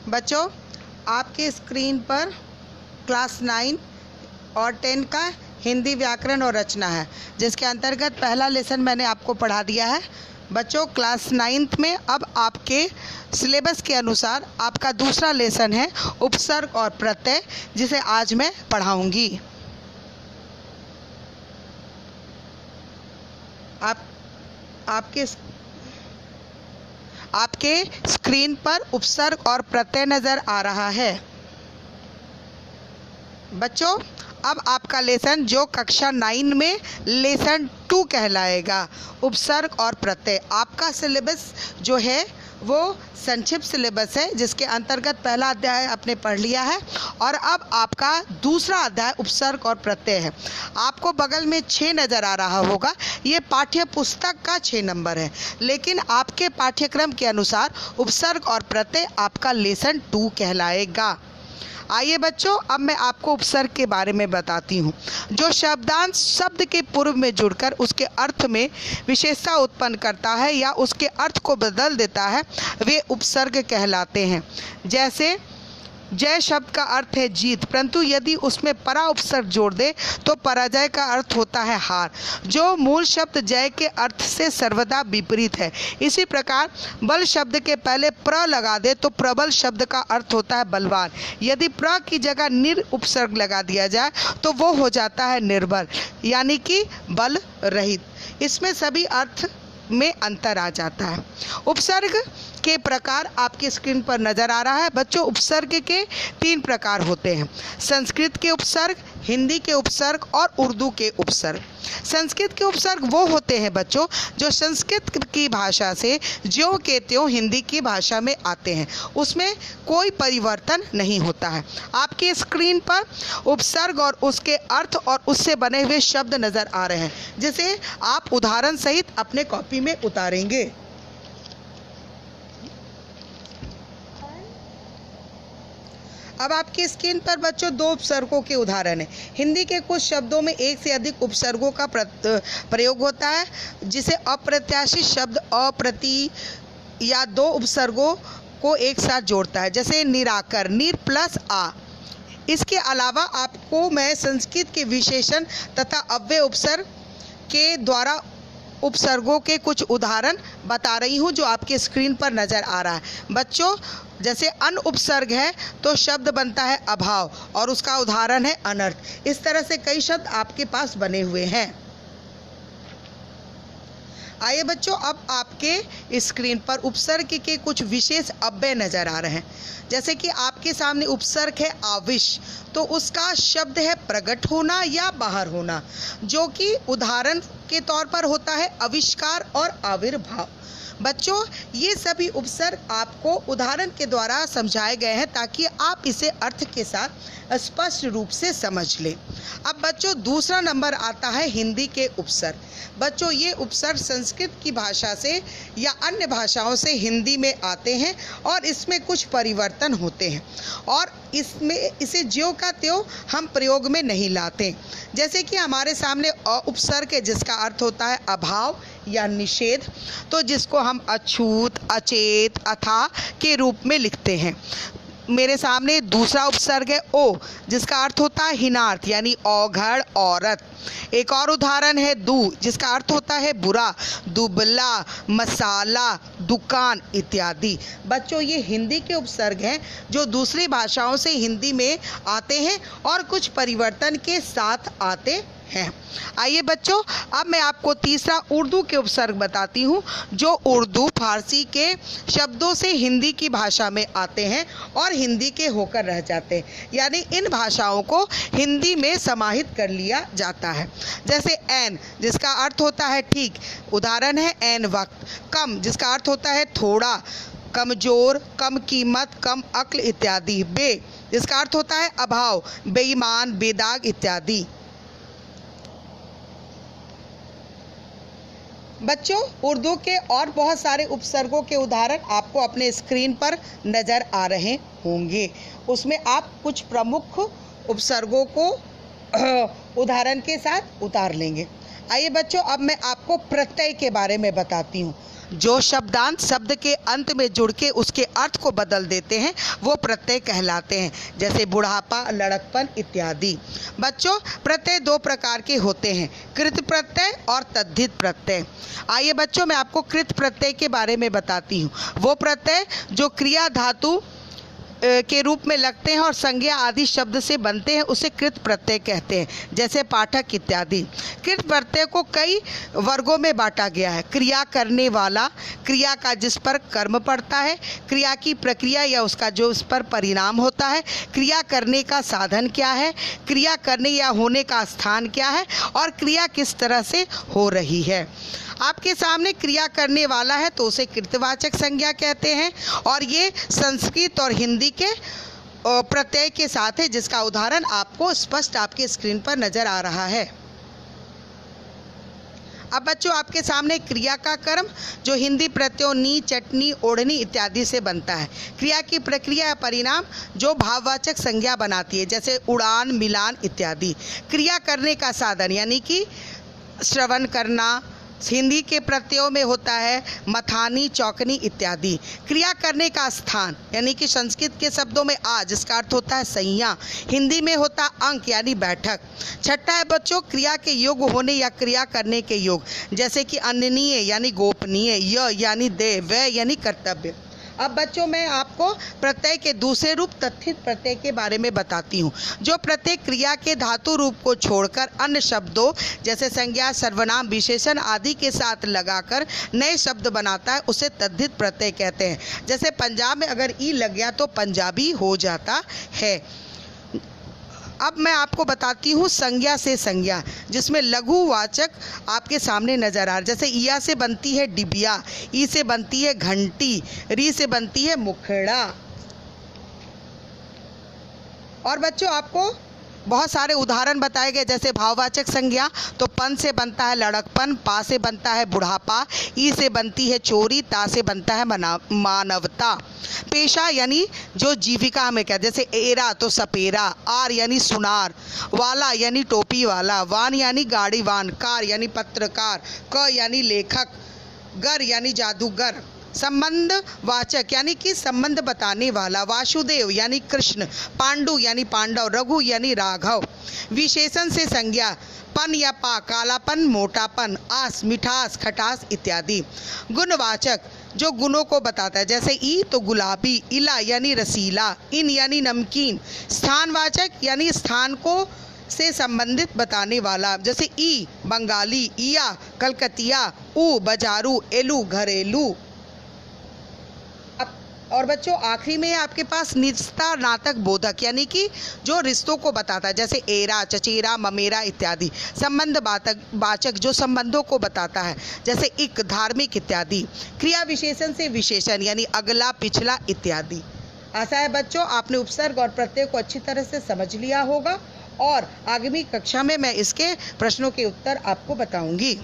बच्चों, आपके स्क्रीन पर क्लास 9 और 10 का हिंदी व्याकरण और रचना है, जिसके अंतर्गत पहला लेसन मैंने आपको पढ़ा दिया है। बच्चों, क्लास 9th में अब आपके सिलेबस के अनुसार आपका दूसरा लेसन है उपसर्ग और प्रत्यय, जिसे आज मैं पढ़ाऊंगी। आपके स्क्रीन पर उपसर्ग और प्रत्यय नज़र आ रहा है। बच्चों, अब आपका लेसन जो कक्षा 9 में लेसन 2 कहलाएगा, उपसर्ग और प्रत्यय। आपका सिलेबस जो है वो संक्षिप्त सिलेबस है, जिसके अंतर्गत पहला अध्याय आपने पढ़ लिया है और अब आपका दूसरा अध्याय उपसर्ग और प्रत्यय है। आपको बगल में 6 नज़र आ रहा होगा, ये पाठ्य पुस्तक का 6 नंबर है, लेकिन आपके पाठ्यक्रम के अनुसार उपसर्ग और प्रत्यय आपका लेसन 2 कहलाएगा। आइए बच्चों, अब मैं आपको उपसर्ग के बारे में बताती हूँ। जो शब्दांश शब्द के पूर्व में जुड़कर उसके अर्थ में विशेषता उत्पन्न करता है या उसके अर्थ को बदल देता है, वे उपसर्ग कहलाते हैं। जैसे जय शब्द का अर्थ है जीत, परंतु यदि उसमें परा उपसर्ग जोड़ दे तो पराजय का अर्थ होता है हार, जो मूल शब्द जय के अर्थ से सर्वदा विपरीत है। इसी प्रकार बल शब्द के पहले प्र लगा दे तो प्रबल शब्द का अर्थ होता है बलवान। यदि प्र की जगह निर उपसर्ग लगा दिया जाए तो वो हो जाता है निर्बल, यानी कि बल रहित। इसमें सभी अर्थ में अंतर आ जाता है। उपसर्ग के प्रकार आपकी स्क्रीन पर नज़र आ रहा है। बच्चों, उपसर्ग के 3 प्रकार होते हैं: संस्कृत के उपसर्ग, हिंदी के उपसर्ग और उर्दू के उपसर्ग। संस्कृत के उपसर्ग वो होते हैं बच्चों जो संस्कृत की भाषा से ज्यों के त्यों हिंदी की भाषा में आते हैं, उसमें कोई परिवर्तन नहीं होता है। आपकी स्क्रीन पर उपसर्ग और उसके अर्थ और उससे बने हुए शब्द नज़र आ रहे हैं, जिसे आप उदाहरण सहित अपने कॉपी में उतारेंगे। अब आपकी स्क्रीन पर बच्चों 2 उपसर्गों के उदाहरण हैं। हिंदी के कुछ शब्दों में एक से अधिक उपसर्गों का प्रयोग होता है, जिसे अप्रत्याशित शब्द अप्रति या 2 उपसर्गों को एक साथ जोड़ता है, जैसे निराकर, निर प्लस आ। इसके अलावा आपको मैं संस्कृत के विशेषण तथा अव्यय उपसर्ग के द्वारा उपसर्गों के कुछ उदाहरण बता रही हूँ, जो आपके स्क्रीन पर नज़र आ रहा है। बच्चों, जैसे अन उपसर्ग है तो शब्द बनता है अभाव और उसका उदाहरण है अनर्थ। इस तरह से कई शब्द आपके पास बने हुए हैं। आइए बच्चों, अब आपके स्क्रीन पर उपसर्ग के कुछ विशेष अव्यय नज़र आ रहे हैं। जैसे कि आपके सामने उपसर्ग है आविश, तो उसका शब्द है प्रकट होना या बाहर होना, जो कि उदाहरण के तौर पर होता है आविष्कार और आविर्भाव। बच्चों, ये सभी उपसर्ग आपको उदाहरण के द्वारा समझाए गए हैं ताकि आप इसे अर्थ के साथ स्पष्ट रूप से समझ लें। अब बच्चों, दूसरा नंबर आता है हिंदी के उपसर्ग। बच्चों, ये उपसर्ग संस्कृत की भाषा से या अन्य भाषाओं से हिंदी में आते हैं और इसमें कुछ परिवर्तन होते हैं और इसे ज्यों का त्यों हम प्रयोग में नहीं लाते। जैसे कि हमारे सामने अ उपसर्ग है, जिसका अर्थ होता है अभाव या निषेध, तो जिसको हम अछूत, अचेत, अथा के रूप में लिखते हैं। मेरे सामने दूसरा उपसर्ग है ओ, जिसका अर्थ होता है हीनार्थ, यानी औघड़, औरत। एक और उदाहरण है दू, जिसका अर्थ होता है बुरा, दुबला, मसाला, दुकान इत्यादि। बच्चों, ये हिंदी के उपसर्ग हैं जो दूसरी भाषाओं से हिंदी में आते हैं और कुछ परिवर्तन के साथ आते हैं। आइए बच्चों, अब मैं आपको तीसरा उर्दू के उपसर्ग बताती हूँ, जो उर्दू फारसी के शब्दों से हिंदी की भाषा में आते हैं और हिंदी के होकर रह जाते हैं, यानी इन भाषाओं को हिंदी में समाहित कर लिया जाता है। जैसे ऐन, जिसका अर्थ होता है ठीक, उदाहरण है ऐन वक्त। कम, जिसका अर्थ होता है थोड़ा, कमजोर, कम कीमत, कम अक्ल इत्यादि। बे, जिसका अर्थ होता है अभाव, बेईमान, बेदाग इत्यादि। बच्चों, उर्दू के और बहुत सारे उपसर्गों के उदाहरण आपको अपने स्क्रीन पर नज़र आ रहे होंगे। उसमें आप कुछ प्रमुख उपसर्गों को उदाहरण के साथ उतार लेंगे। आइए बच्चों, अब मैं आपको प्रत्यय के बारे में बताती हूँ। जो शब्दांत शब्द के अंत में जुड़ के उसके अर्थ को बदल देते हैं वो प्रत्यय कहलाते हैं, जैसे बुढ़ापा, लड़कपन इत्यादि। बच्चों, प्रत्यय दो प्रकार के होते हैं, कृत प्रत्यय और तद्धित प्रत्यय। आइए बच्चों, मैं आपको कृत प्रत्यय के बारे में बताती हूँ। वो प्रत्यय जो क्रिया धातु के रूप में लगते हैं और संज्ञा आदि शब्द से बनते हैं उसे कृत प्रत्यय कहते हैं, जैसे पाठक इत्यादि। कृत प्रत्यय को कई वर्गों में बांटा गया है। क्रिया करने वाला, क्रिया का जिस पर कर्म पड़ता है, क्रिया की प्रक्रिया या उसका जो उस पर परिणाम होता है, क्रिया करने का साधन क्या है, क्रिया करने या होने का स्थान क्या है और क्रिया किस तरह से हो रही है। आपके सामने क्रिया करने वाला है तो उसे कृतवाचक संज्ञा कहते हैं और ये संस्कृत और हिंदी के प्रत्यय के साथ है, जिसका उदाहरण आपको स्पष्ट आपके स्क्रीन पर नजर आ रहा है। अब बच्चों, आपके सामने क्रिया का कर्म जो हिंदी प्रत्ययों नी, चटनी, ओढ़नी इत्यादि से बनता है। क्रिया की प्रक्रिया या परिणाम जो भाववाचक संज्ञा बनाती है, जैसे उड़ान, मिलान इत्यादि। क्रिया करने का साधन यानी कि श्रवण करना, हिंदी के प्रत्ययों में होता है मथानी, चौकनी इत्यादि। क्रिया करने का स्थान यानी कि संस्कृत के शब्दों में आ, जिसका अर्थ होता है संज्ञा, हिंदी में होता अंक यानी बैठक। छठा है बच्चों, क्रिया के योग होने या क्रिया करने के योग, जैसे कि अन्नीय यानी गोपनीय, य यानी देय, व यानी कर्तव्य। अब बच्चों, मैं आपको प्रत्यय के दूसरे रूप तद्धित प्रत्यय के बारे में बताती हूँ। जो प्रत्यय क्रिया के धातु रूप को छोड़कर अन्य शब्दों जैसे संज्ञा, सर्वनाम, विशेषण आदि के साथ लगाकर नए शब्द बनाता है उसे तद्धित प्रत्यय कहते हैं। जैसे पंजाब में अगर ई लग गया तो पंजाबी हो जाता है। अब मैं आपको बताती हूँ संज्ञा से संज्ञा, जिसमें लघुवाचक आपके सामने नजर आ रहा है। जैसे इया से बनती है डिबिया, ई से बनती है घंटी, री से बनती है मुखड़ा। और बच्चों, आपको बहुत सारे उदाहरण बताए गए, जैसे भाववाचक संज्ञा तो पन से बनता है लड़कपन, पा से बनता है बुढ़ापा, ई से बनती है चोरी, ता से बनता है मानवता। पेशा यानी जो जीविका हमें कहते, जैसे एरा तो सपेरा, आर यानी सुनार, वाला यानी टोपी वाला, वान यानी गाड़ीवान, कार यानी पत्रकार, क यानी लेखक, गर यानी जादूगर। संबंध वाचक यानी कि संबंध बताने वाला, वासुदेव यानी कृष्ण, पांडु यानी पांडव, रघु यानी राघव। विशेषण से संज्ञा पन या पा, कालापन, मोटापन, आस, मिठास, खटास इत्यादि। गुणवाचक जो गुणों को बताता है, जैसे ई तो गुलाबी, इला यानी रसीला, इन यानी नमकीन। स्थानवाचक यानी स्थान को से संबंधित बताने वाला, जैसे ई बंगाली, इया कलकतिया, ऊ बाजारू, एलू घरेलू। और बच्चों, आखिरी में आपके पास निजता नातक बोधक यानी कि जो रिश्तों को बताता है, जैसे एरा, चचेरा, ममेरा इत्यादि। संबंध वाचक जो संबंधों को बताता है, जैसे इक, धार्मिक इत्यादि। क्रिया विशेषण से विशेषण यानी अगला, पिछला इत्यादि। आशा है बच्चों आपने उपसर्ग और प्रत्यय को अच्छी तरह से समझ लिया होगा और आगामी कक्षा में मैं इसके प्रश्नों के उत्तर आपको बताऊंगी।